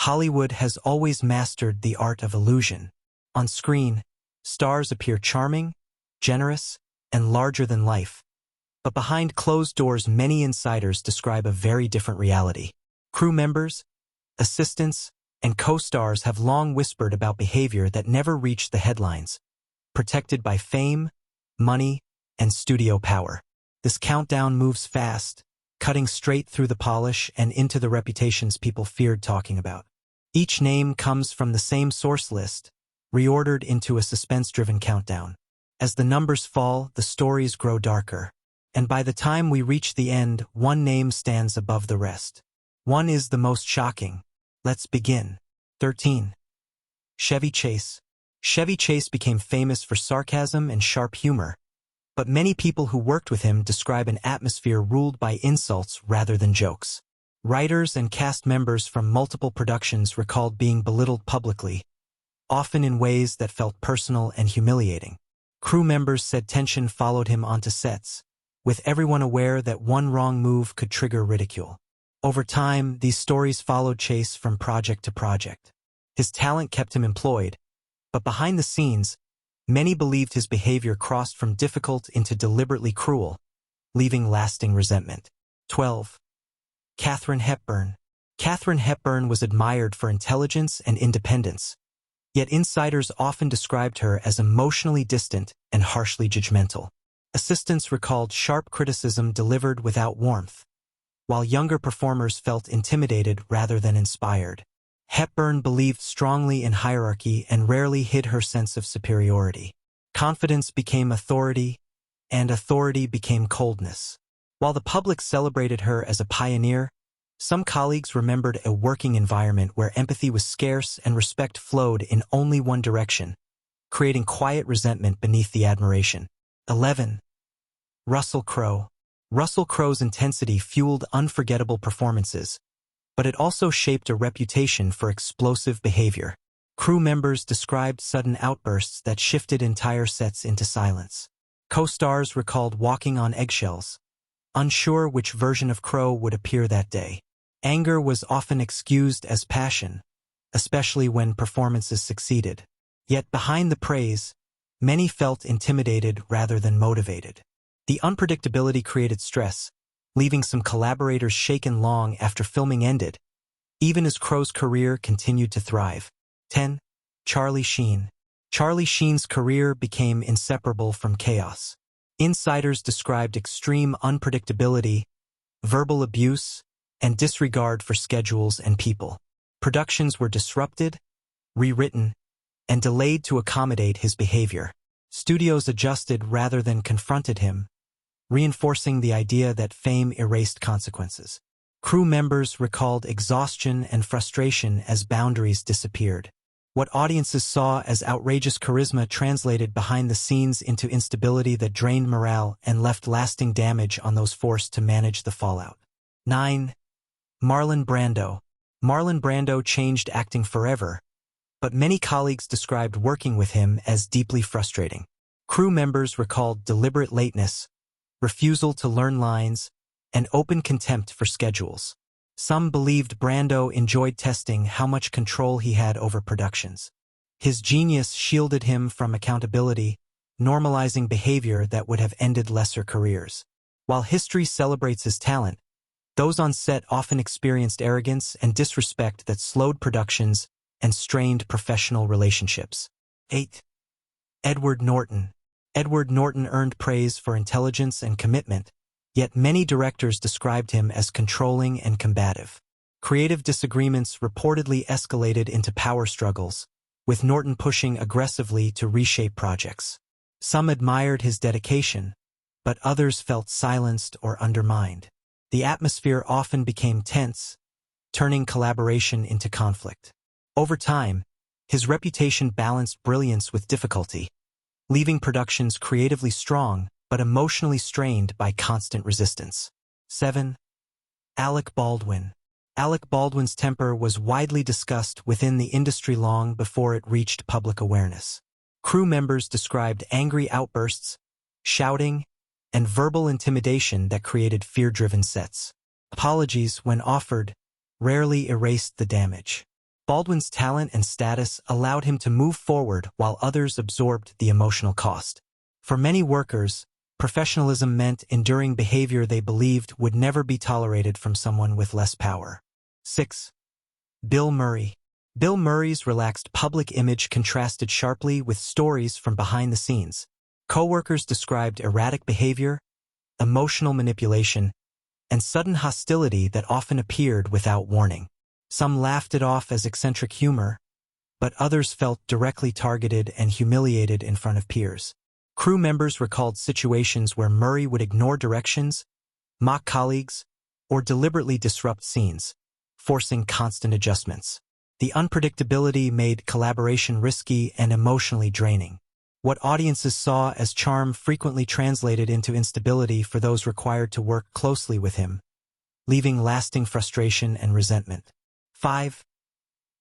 Hollywood has always mastered the art of illusion. On screen, stars appear charming, generous, and larger than life. But behind closed doors, many insiders describe a very different reality. Crew members, assistants, and co-stars have long whispered about behavior that never reached the headlines, protected by fame, money, and studio power. This countdown moves fast, cutting straight through the polish and into the reputations people feared talking about. Each name comes from the same source list, reordered into a suspense-driven countdown. As the numbers fall, the stories grow darker. And by the time we reach the end, one name stands above the rest. One is the most shocking. Let's begin. 13. Chevy Chase. Chevy Chase became famous for sarcasm and sharp humor, but many people who worked with him describe an atmosphere ruled by insults rather than jokes. Writers and cast members from multiple productions recalled being belittled publicly, often in ways that felt personal and humiliating. Crew members said tension followed him onto sets, with everyone aware that one wrong move could trigger ridicule. Over time, these stories followed Chase from project to project. His talent kept him employed, but behind the scenes, many believed his behavior crossed from difficult into deliberately cruel, leaving lasting resentment. 12. Katharine Hepburn. Katharine Hepburn was admired for intelligence and independence, yet insiders often described her as emotionally distant and harshly judgmental. Assistants recalled sharp criticism delivered without warmth, while younger performers felt intimidated rather than inspired. Hepburn believed strongly in hierarchy and rarely hid her sense of superiority. Confidence became authority, and authority became coldness. While the public celebrated her as a pioneer, some colleagues remembered a working environment where empathy was scarce and respect flowed in only one direction, creating quiet resentment beneath the admiration. 11. Russell Crowe. Russell Crowe's intensity fueled unforgettable performances, but it also shaped a reputation for explosive behavior. Crew members described sudden outbursts that shifted entire sets into silence. Co-stars recalled walking on eggshells, unsure which version of Crowe would appear that day. Anger was often excused as passion, especially when performances succeeded. Yet behind the praise, many felt intimidated rather than motivated. The unpredictability created stress, leaving some collaborators shaken long after filming ended, even as Crowe's career continued to thrive. 10. Charlie Sheen. Charlie Sheen's career became inseparable from chaos. Insiders described extreme unpredictability, verbal abuse, and disregard for schedules and people. Productions were disrupted, rewritten, and delayed to accommodate his behavior. Studios adjusted rather than confronted him, reinforcing the idea that fame erased consequences. Crew members recalled exhaustion and frustration as boundaries disappeared. What audiences saw as outrageous charisma translated behind the scenes into instability that drained morale and left lasting damage on those forced to manage the fallout. 9. Marlon Brando. Marlon Brando changed acting forever, but many colleagues described working with him as deeply frustrating. Crew members recalled deliberate lateness, refusal to learn lines, and open contempt for schedules. Some believed Brando enjoyed testing how much control he had over productions. His genius shielded him from accountability, normalizing behavior that would have ended lesser careers. While history celebrates his talent, those on set often experienced arrogance and disrespect that slowed productions and strained professional relationships. 8. Edward Norton. Edward Norton earned praise for intelligence and commitment, yet many directors described him as controlling and combative. Creative disagreements reportedly escalated into power struggles, with Norton pushing aggressively to reshape projects. Some admired his dedication, but others felt silenced or undermined. The atmosphere often became tense, turning collaboration into conflict. Over time, his reputation balanced brilliance with difficulty, leaving productions creatively strong but emotionally strained by constant resistance. 7. Alec Baldwin. Alec Baldwin's temper was widely discussed within the industry long before it reached public awareness. Crew members described angry outbursts, shouting, and verbal intimidation that created fear-driven sets. Apologies, when offered, rarely erased the damage. Baldwin's talent and status allowed him to move forward while others absorbed the emotional cost. For many workers, professionalism meant enduring behavior they believed would never be tolerated from someone with less power. 6. Bill Murray. Bill Murray's relaxed public image contrasted sharply with stories from behind the scenes. Coworkers described erratic behavior, emotional manipulation, and sudden hostility that often appeared without warning. Some laughed it off as eccentric humor, but others felt directly targeted and humiliated in front of peers. Crew members recalled situations where Murray would ignore directions, mock colleagues, or deliberately disrupt scenes, forcing constant adjustments. The unpredictability made collaboration risky and emotionally draining. What audiences saw as charm frequently translated into instability for those required to work closely with him, leaving lasting frustration and resentment. 5.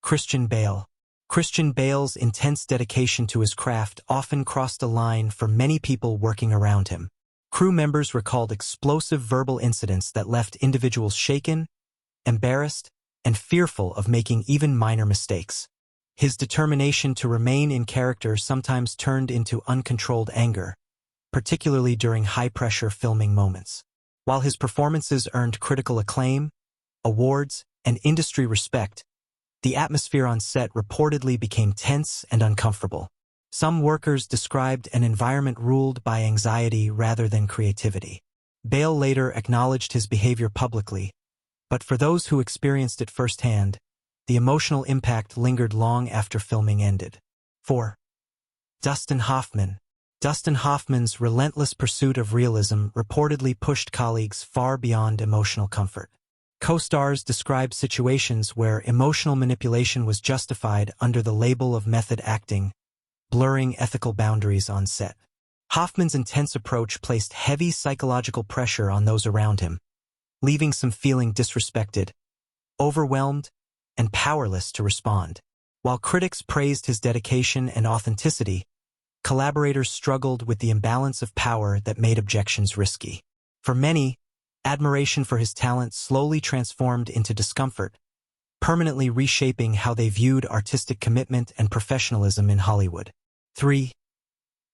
Christian Bale. Christian Bale's intense dedication to his craft often crossed a line for many people working around him. Crew members recalled explosive verbal incidents that left individuals shaken, embarrassed, and fearful of making even minor mistakes. His determination to remain in character sometimes turned into uncontrolled anger, particularly during high-pressure filming moments. While his performances earned critical acclaim, awards, and industry respect, the atmosphere on set reportedly became tense and uncomfortable. Some workers described an environment ruled by anxiety rather than creativity. Bale later acknowledged his behavior publicly, but for those who experienced it firsthand, the emotional impact lingered long after filming ended. 4. Dustin Hoffman. Dustin Hoffman's relentless pursuit of realism reportedly pushed colleagues far beyond emotional comfort. Co-stars described situations where emotional manipulation was justified under the label of method acting, blurring ethical boundaries on set. Hoffman's intense approach placed heavy psychological pressure on those around him, leaving some feeling disrespected, overwhelmed, and powerless to respond. While critics praised his dedication and authenticity, collaborators struggled with the imbalance of power that made objections risky. For many, admiration for his talent slowly transformed into discomfort, permanently reshaping how they viewed artistic commitment and professionalism in Hollywood. 3.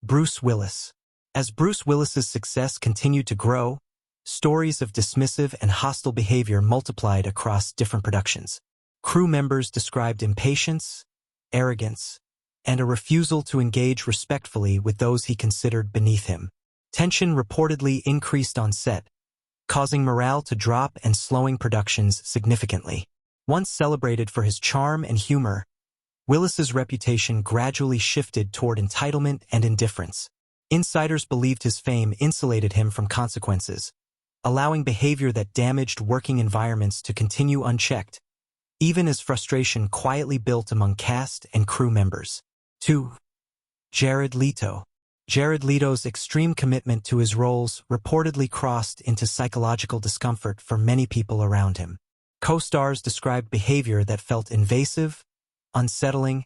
Bruce Willis. As Bruce Willis's success continued to grow, stories of dismissive and hostile behavior multiplied across different productions. Crew members described impatience, arrogance, and a refusal to engage respectfully with those he considered beneath him. Tension reportedly increased on set, causing morale to drop and slowing productions significantly. Once celebrated for his charm and humor, Willis's reputation gradually shifted toward entitlement and indifference. Insiders believed his fame insulated him from consequences, allowing behavior that damaged working environments to continue unchecked, even as frustration quietly built among cast and crew members. 2. Jared Leto. Jared Leto's extreme commitment to his roles reportedly crossed into psychological discomfort for many people around him. Co-stars described behavior that felt invasive, unsettling,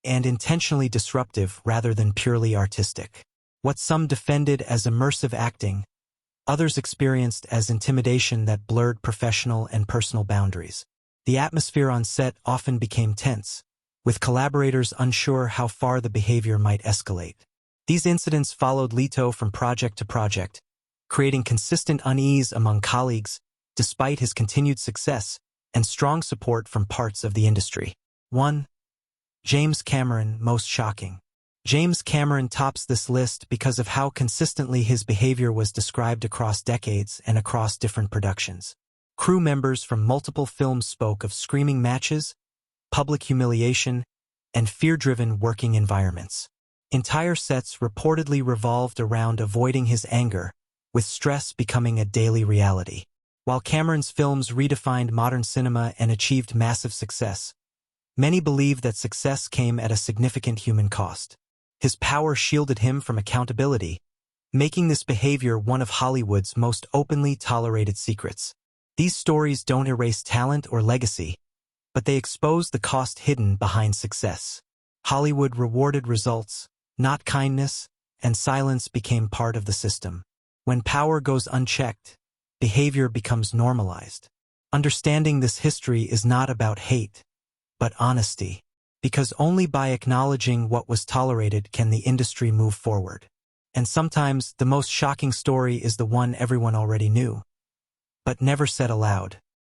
and intentionally disruptive rather than purely artistic. What some defended as immersive acting, others experienced as intimidation that blurred professional and personal boundaries. The atmosphere on set often became tense, with collaborators unsure how far the behavior might escalate. These incidents followed Leto from project to project, creating consistent unease among colleagues despite his continued success and strong support from parts of the industry. 1. James Cameron, most shocking. James Cameron tops this list because of how consistently his behavior was described across decades and across different productions. Crew members from multiple films spoke of screaming matches, public humiliation, and fear-driven working environments. Entire sets reportedly revolved around avoiding his anger, with stress becoming a daily reality. While Cameron's films redefined modern cinema and achieved massive success, many believe that success came at a significant human cost. His power shielded him from accountability, making this behavior one of Hollywood's most openly tolerated secrets. These stories don't erase talent or legacy, but they expose the cost hidden behind success. Hollywood rewarded results, not kindness, and silence became part of the system. When power goes unchecked, behavior becomes normalized. Understanding this history is not about hate, but honesty. Because only by acknowledging what was tolerated can the industry move forward. And sometimes the most shocking story is the one everyone already knew, but never said aloud.